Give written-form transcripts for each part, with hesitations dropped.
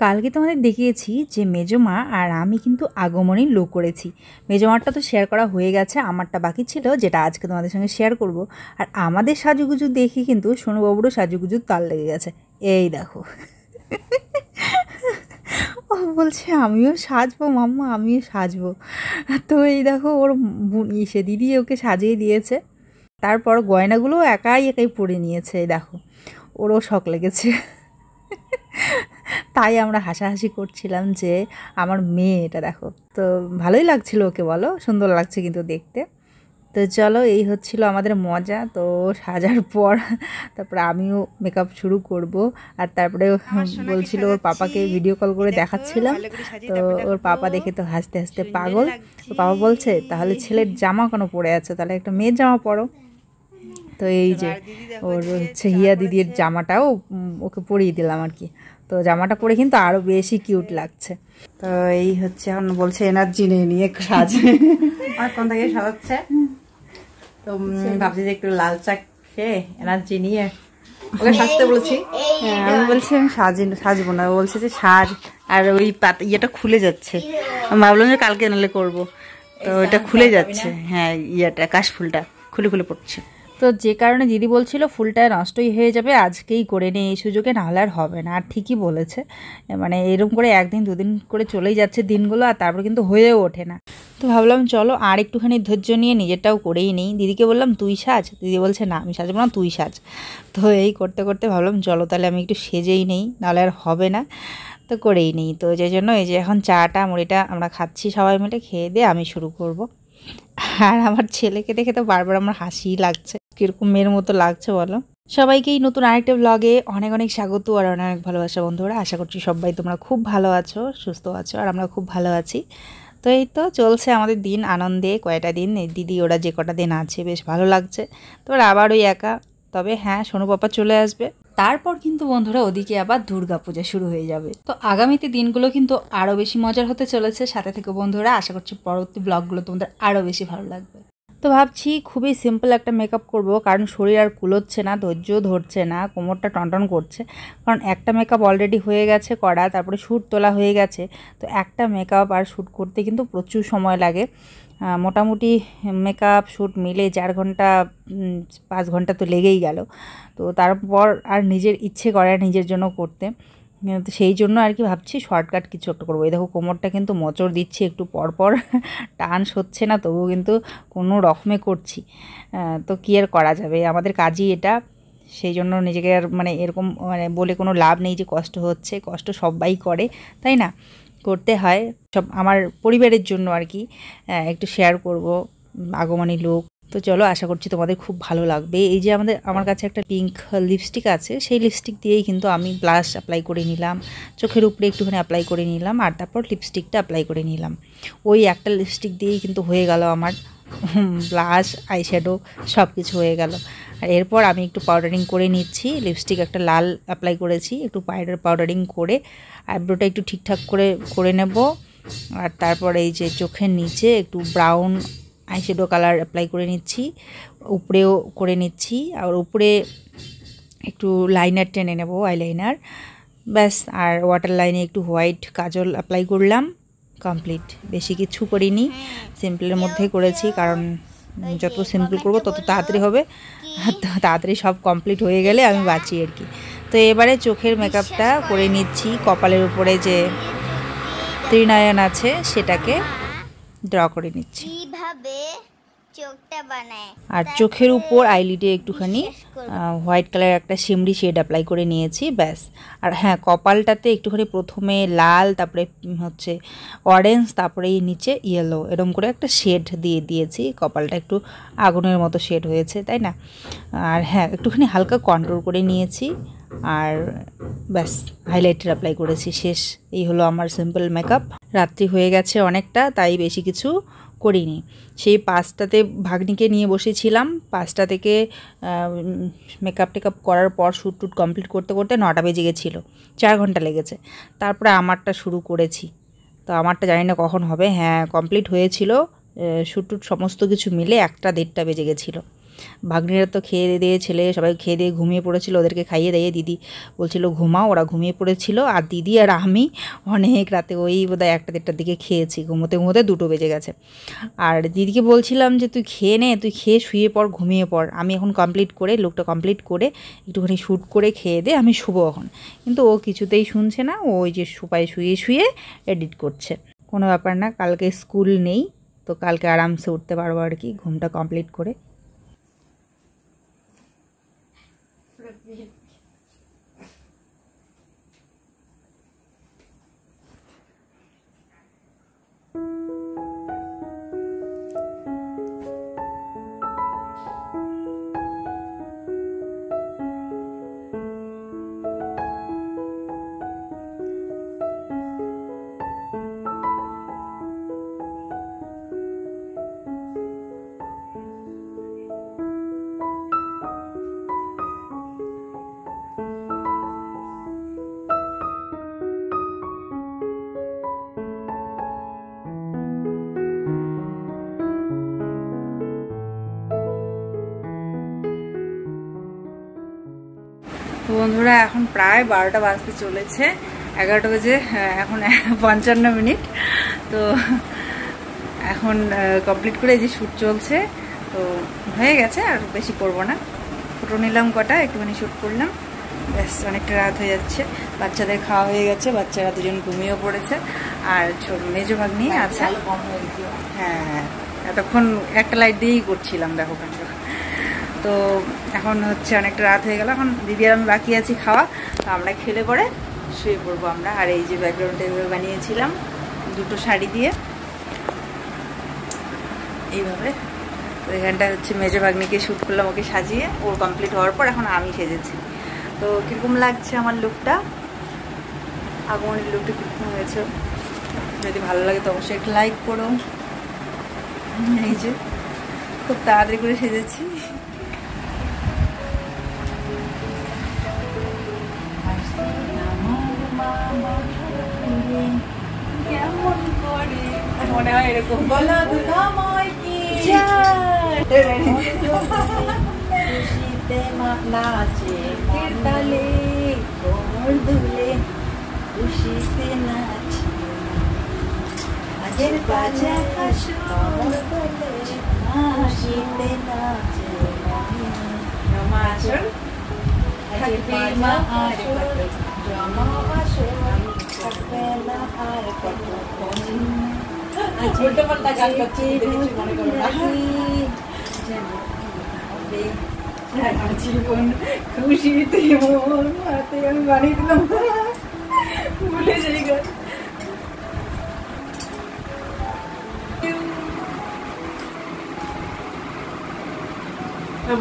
কালকে তোমাদের দেখিয়েছি যে মেজমা আর আমি কিন্তু আগমনী লুক করেছি। মেজমারটা তো শেয়ার করা হয়ে গেছে, আমারটা বাকি ছিল যেটা আজকে তোমাদের সঙ্গে শেয়ার করব। আর আমাদের সাজুগুজু দেখি কিন্তু সোনুবাবুরও সাজুগুজু তাল লেগে গেছে। এই দেখো ও বলছে আমিও সাজবো মাম্মা, আমিও সাজবো। তো এই দেখো ওর দিদি ওকে সাজিয়ে দিয়েছে। তারপর গয়নাগুলো একাই একাই পরে নিয়েছে। এই দেখো ওরও শখ লেগেছে। তাই আমরা হাসাহাসি করছিলাম যে আমার মেয়ে এটা দেখো। তো ভালোই লাগছিল ওকে, বলো সুন্দর লাগছে কিন্তু দেখতে। তো চলো এই হচ্ছিল আমাদের মজা। তো সাজার পর তারপরে আমিও মেকআপ শুরু করব। আর তারপরে বলছিল ওর পাপাকে ভিডিও কল করে দেখাচ্ছিলাম। তো ওর পাপা দেখে তো হাসতে হাসতে পাগল। তো পাপা বলছে তাহলে ছেলের জামা কেন পরে আছে, তাহলে একটা মেয়ের জামা পরো। তো এই যে ওর হচ্ছে হিয়া দিদির জামাটাও ওকে পরিয়ে দিলাম আর কি। তো জামাটা পরে কিন্তু আরো বেশি কিউট লাগছে। তো এই হচ্ছে এখন বলছে এনার্জি নিয়ে সাজে অনেকক্ষণ থেকে সাজাচ্ছে। তো ভাবছি যে একটু লাল চা খেয়ে এনার্জি নিয়ে ওকে সাজতে বলেছি। হ্যাঁ আমি বলছি আমি সাজবো না, বলছে যে সাজ। আর ওই ইয়েটা খুলে যাচ্ছে, আমি ভাবলাম যে কালকে নালে করবো। তো ওইটা খুলে যাচ্ছে, হ্যাঁ ইয়েটা কাশফুলটা খুলে খুলে পড়ছে। তো যে কারণে দিদি বলছিল ফুলটা নষ্টই হয়ে যাবে, আজকেই করে নিই এই সুযোগে, নাহলে আর হবে না। আর ঠিকই বলেছে, মানে এরকম করে একদিন দুদিন করে চলেই যাচ্ছে দিনগুলো, আর তারপর কিন্তু হয়েও ওঠে না। তো ভাবলাম চলো আর একটুখানি ধৈর্য নিয়ে নিজেরটাও করেই নিই। দিদিকে বললাম তুই সাজ, দিদি বলছে না আমি সাজবো না, তুই সাজ। তো এই করতে করতে ভাবলাম চলো তাহলে আমি একটু সেজেই নেই, নাহলে আর হবে না। তো করেই নিই। তো যে জন্য এই যে এখন চাটা মুড়িটা আমরা খাচ্ছি সবাই মিলে, খেয়ে দিয়ে আমি শুরু করব। আর আমার ছেলেকে দেখে তো বারবার আমার হাসিই লাগছে, কিরকম মেয়ের মতো লাগছে বলো। সবাইকেই নতুন আরেকটা ব্লগে অনেক অনেক স্বাগত আর অনেক ভালোবাসা বন্ধুরা। আশা করছি সবাই তোমরা খুব ভালো আছো, সুস্থ আছো, আর আমরা খুব ভালো আছি। তো এই তো চলছে আমাদের দিন আনন্দে। কয়টা দিন দিদি ওরা যে কটা দিন আছে বেশ ভালো লাগছে। তোর আবার ওই একা, তবে হ্যাঁ সোনু পাপা চলে আসবে, তারপর কিন্তু বন্ধুরা ওদিকে আবার দুর্গাপূজা শুরু হয়ে যাবে। তো আগামীতে দিনগুলো কিন্তু আরও বেশি মজার হতে চলেছে। সাথে থেকে বন্ধুরা আশা করছি পরবর্তী ব্লগগুলো তোমাদের আরও বেশি ভালো লাগবে। তো ভাবছি খুবই সিম্পল একটা মেকআপ করব, কারণ শরীর আর কুলোচ্ছে না, ধৈর্য ধরছে না, কোমরটা টনটন করছে। কারণ একটা মেকআপ অলরেডি হয়ে গেছে করা, তারপরে শ্যুট তোলা হয়ে গেছে। তো একটা মেকআপ আর শ্যুট করতে কিন্তু প্রচুর সময় লাগে। মোটামুটি মেকআপ শ্যুট মিলে 4 ঘন্টা 5 ঘন্টা তো লেগেই গেল। তো তারপর আর নিজের ইচ্ছে করে নিজের জন্য করতে। তো সেই জন্য আর কি ভাবছি শর্টকাট কিছু একটা করবো। এই দেখো কোমরটা কিন্তু মোচড় দিচ্ছি একটু পরপর, টান সচ্ছে না, তবুও কিন্তু কোনো রকমে করছি। তো কী আর করা যাবে, আমাদের কাজই এটা। সেই জন্য নিজেকে আর মানে এরকম মানে বলে কোনো লাভ নেই যে কষ্ট হচ্ছে, কষ্ট সবাই করে তাই না, করতে হয় সব। আমার পরিবারের জন্য আর কি একটু শেয়ার করব আগমনী লুক। তো চলো আশা করছি তোমাদের খুব ভালো লাগবে। এই যে আমার কাছে একটা পিঙ্ক লিপস্টিক আছে, সেই লিপস্টিক দিয়েই কিন্তু আমি ব্লাশ অ্যাপ্লাই করে নিলাম, চোখের উপরে একটুখানি অ্যাপ্লাই করে নিলাম, আর তারপর লিপস্টিকটা অ্যাপ্লাই করে নিলাম। ওই একটা লিপস্টিক দিয়েই কিন্তু হয়ে গেল আমার ব্লাশ আইশ্যাডো সব কিছু হয়ে গেল। আর এরপর আমি একটু পাউডারিং করে নিচ্ছি। লিপস্টিক একটা লাল অ্যাপ্লাই করেছি, একটু পাউডারিং করে আইব্রোটা একটু ঠিকঠাক করে নেব। আর তারপর এই যে চোখের নিচে একটু ব্রাউন আইশ্যাডো কালার অ্যাপ্লাই করে নিচ্ছি, উপরেও করে নিচ্ছি। আর উপরে একটু লাইনার টেনে নেব, আইলাইনার, ব্যাস। আর ওয়াটার লাইনে একটু হোয়াইট কাজল অ্যাপ্লাই করলাম, কমপ্লিট। বেশি কিছু করিনি, সিম্পলের মধ্যেই করেছি, কারণ যত সিম্পল করব তত তাড়াতাড়ি হবে, তাড়াতাড়ি সব কমপ্লিট হয়ে গেলে আমি বাঁচি আর কি। তো এবারে চোখের মেকআপটা করে নিচ্ছি, কপালের উপরে যে ত্রিনয়ন আছে সেটাকে ড্র করে নিচ্ছি। আর চোখের উপর আইলিডে একটুখানি হোয়াইট কালার একটা শিমরি শেড অ্যাপ্লাই করে নিয়েছি, ব্যাস। আর হ্যাঁ কপালটাতে একটুখানি প্রথমে লাল, তারপরে হচ্ছে অরেঞ্জ, তারপরে এই নিচে ইয়েলো, এরকম করে একটা শেড দিয়েছি। কপালটা একটু আগুনের মতো শেড হয়েছে তাই না। আর হ্যাঁ একটুখানি হালকা কন্ট্রোল করে নিয়েছি, আর ব্যাস হাইলাইটার অ্যাপ্লাই করেছি, শেষ। এই হলো আমার সিম্পল মেকআপ। রাত্রি হয়ে গেছে অনেকটা, তাই বেশি কিছু করিনি। সেই 5টাতে ভাগ্নিকে নিয়ে বসেছিলাম, 5টা থেকে মেকআপ টেকআপ করার পর শ্যুট টুট কমপ্লিট করতে করতে 9টা বেজে গেছিলো, 4 ঘন্টা লেগেছে। তারপরে আমারটা শুরু করেছি। তো আমারটা জানি না কখন হবে, হ্যাঁ কমপ্লিট হয়েছিল শ্যুট টুট সমস্ত কিছু মিলে 1টা 1:30 বেজে গেছিলো। ভাগ্নিরা তো খেয়ে দিয়ে ছেলে সবাই খেয়ে দিয়ে ঘুমিয়ে পড়েছিল, ওদেরকে খাইয়ে দিয়ে দিদি বলছিল ঘুমাও, ওরা ঘুমিয়ে পড়েছিল। আর দিদি আর আমি অনেক রাতে ওই বোধহয় 1টা-1:30টার দিকে খেয়েছি, ঘুমোতে ঘুমোতে 2টো বেজে গেছে। আর দিদিকে বলছিলাম যে তুই খেয়ে নে, তুই খেয়ে শুয়ে পড়, ঘুমিয়ে পড়, আমি এখন কমপ্লিট করে লুকটা কমপ্লিট করে একটুখানি শ্যুট করে খেয়ে দে, আমি শুবো এখন। কিন্তু ও কিছুতেই শুনছে না, ও ওই যে সোফায় শুয়ে শুয়ে এডিট করছে। কোনো ব্যাপার না, কালকে স্কুল নেই, তো কালকে আরামসে উঠতে পারবো আর কি, ঘুমটা কমপ্লিট করে। তো বন্ধুরা এখন প্রায় 12টা বাজতে চলেছে, 11টা বাজে এখন 55 মিনিট। তো এখন কমপ্লিট করে এই যে শ্যুট চলছে, তো হয়ে গেছে, আর বেশি করব না। ফটো নিলাম কটা, একটুখানি শ্যুট করলাম, ব্যাস অনেকটা রাত হয়ে যাচ্ছে। বাচ্চাদের খাওয়া হয়ে গেছে, বাচ্চারা দুজন ঘুমিয়েও পড়েছে, আর মেজো ভাগ্নি আছে। হ্যাঁ, এতক্ষণ একটা লাইট দিয়েই করছিলাম, দেখো কেন। তো এখন হচ্ছে অনেকটা রাত হয়ে গেল, এখন দিদি আর আমি বাকি আছি খাওয়া, তো আমরা খেলে পরে শুয়ে পড়বো আমরা। আর এই যে ব্যাকগ্রাউন্ডটা এইভাবে বানিয়েছিলাম 2টো শাড়ি দিয়ে এইভাবে। তো এখানটা হচ্ছে মেজো ভাগ্নিকে শ্যুট করলাম, ওকে সাজিয়ে, ওর কমপ্লিট হওয়ার পর এখন আমি সেজেছি। তো কীরকম লাগছে আমার লুকটা, আগমনের লুকটা কীরকম হয়েছে, যদি ভালো লাগে তো অবশ্যই একটা লাইক করো। এই যে খুব তাড়াতাড়ি করে সেজেছি। কেমন করে মনে হয় এরকম বলা দুলাময় কি খুশিতে নাচে তালে কোমর দুলে, খুশিতে নাচে আজের বাজা হাসো কোমর দুলে, খুশিতে নাচে নামাচল থাকবে মা আর কত জমা আসো, থাকবে না আর কত উল্টো পাল্টা গান করছি, মনে করো না। জীবন খুশিতে মন হাতে আমি বানিয়ে দিলাম, ভুলে যাই গান।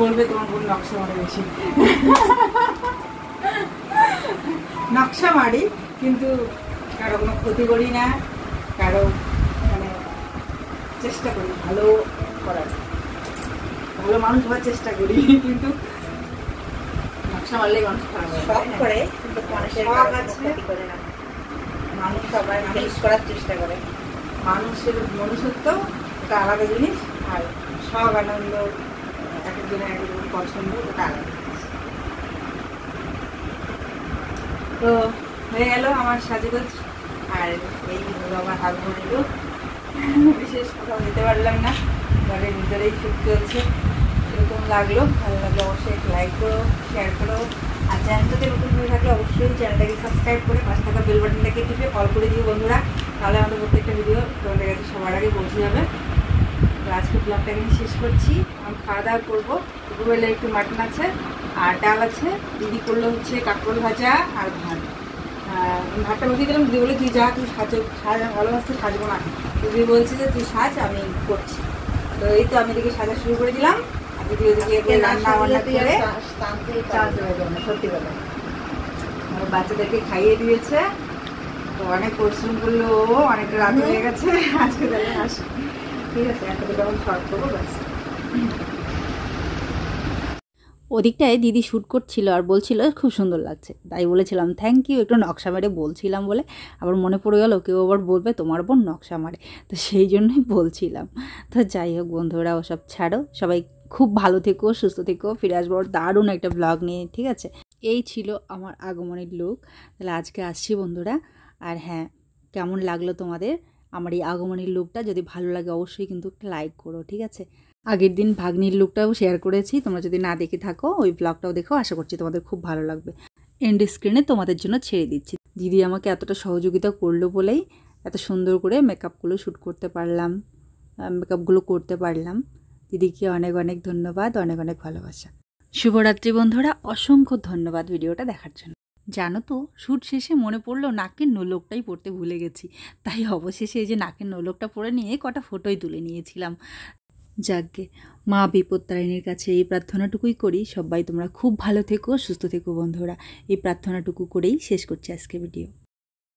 বলবে তোমার বোন নকশা মারে বেশি। নকশা মারি, কিন্তু কারো কোনো ক্ষতি করি না, কারো মানে চেষ্টা করি ভালো করার, ভালো মানুষ হওয়ার চেষ্টা করি, কিন্তু নকশা মারলেই মানুষ খারাপ করে, কিন্তু মানুষের ক্ষতি করে না। মানুষ সবাই হেল্প করার চেষ্টা করে, মানুষের মনুষ্যত্ব ওটা আলাদা জিনিস, আর সব আনন্দ এক একজনের এক একজন পছন্দ, ওটা আলাদা। তো হয়ে গেল আমার সাজগোজ, আর এই হলো আমার হাত ভরিল। বিশেষ কোথাও যেতে পারলাম না, ঘরের ভিতরেই শ্যুট চলছে। এরকম লাগলো, ভালো লাগলো অবশ্যই একটা লাইক করো, শেয়ার করো, আর চ্যানেলটাতে নতুন হয়ে থাকলে অবশ্যই চ্যানেলটাকে সাবস্ক্রাইব করে পাশে থাকা বেল বাটনটাকে টিপে কল করে দিও বন্ধুরা, তাহলে আমাদের প্রত্যেকটা ভিডিও তোমাদের কাছে সবার আগে পৌঁছে যাবে। তো আজকে ব্লগটা এখানে শেষ করছি, আমি খাওয়া দাওয়া করবো। দুপুরবেলা একটু মাটন আছে আর ডাল আছে, দিদি করলো হচ্ছে কাঁকরোল ভাজা আর ভাত। ভাতটা বসিয়ে দিলাম, দিদি বলে তুই যা, তুই সাজা ভালোবাসতে সাজবো না, দিদি বলছে যে তুই সাজ, আমি করছি। তো এই তো আমি এদিকে সাজা শুরু করে দিলাম, আর দিদি ওদিকে রান্না বান্না করে সত্যি কথা আমার বাচ্চাদেরকে খাইয়ে দিয়েছে। তো অনেক পরিশ্রম করলো, অনেকটা রাত হয়ে গেছে আজকে, তাহলে আসি। ঠিক আছে, একটা দুটো আমি শর্ট করবো ব্যাস। ওদিকটায় দিদি শ্যুট করছিল আর বলছিল খুব সুন্দর লাগছে, তাই বলেছিলাম থ্যাংক ইউ, একটু নকশা মেরে বলছিলাম বলে আবার মনে পড়ে গেল কেউ আবার বলবে তোমার বোন নকশা মারে, তো সেই জন্যই বলছিলাম। তো যাই হোক বন্ধুরা, ওসব ছাড়ো, সবাই খুব ভালো থেকো, সুস্থ থেকো, ফিরে আসবো দারুণ একটা ব্লগ নিয়ে, ঠিক আছে? এই ছিল আমার আগমনের লুক। তাহলে আজকে আসছি বন্ধুরা। আর হ্যাঁ, কেমন লাগলো তোমাদের আমার এই আগমনের লুকটা? যদি ভালো লাগে অবশ্যই কিন্তু একটা লাইক করো, ঠিক আছে? আগের দিন ভাগ্নির লুকটাও শেয়ার করেছি, তোমরা যদি না দেখে থাকো ওই ব্লগটাও দেখো, আশা করছি তোমাদের খুব ভালো লাগবে। এন্ড স্ক্রিনে তোমাদের জন্য ছেড়ে দিচ্ছি। দিদি আমাকে এতটা সহযোগিতা করলো বলেই এত সুন্দর করে মেকআপগুলো শ্যুট করতে পারলাম, মেকআপগুলো করতে পারলাম। দিদিকে অনেক অনেক ধন্যবাদ, অনেক অনেক ভালোবাসা। শুভরাত্রি বন্ধুরা, অসংখ্য ধন্যবাদ ভিডিওটা দেখার জন্য। জানো তো, শ্যুট শেষে মনে পড়লো নাকের নোলকটাই পরতে ভুলে গেছি, তাই অবশেষে এই যে নাকের নোলকটা পরে নিয়ে কটা ফটোই তুলে নিয়েছিলাম। যাকগে, মা বিপত্তারিণীর কাছে এই প্রার্থনাটুকুই করি, সবাই তোমরা খুব ভালো থেকো, সুস্থ থেকো বন্ধুরা। এই প্রার্থনাটুকু করেই শেষ করছি আজকে ভিডিও।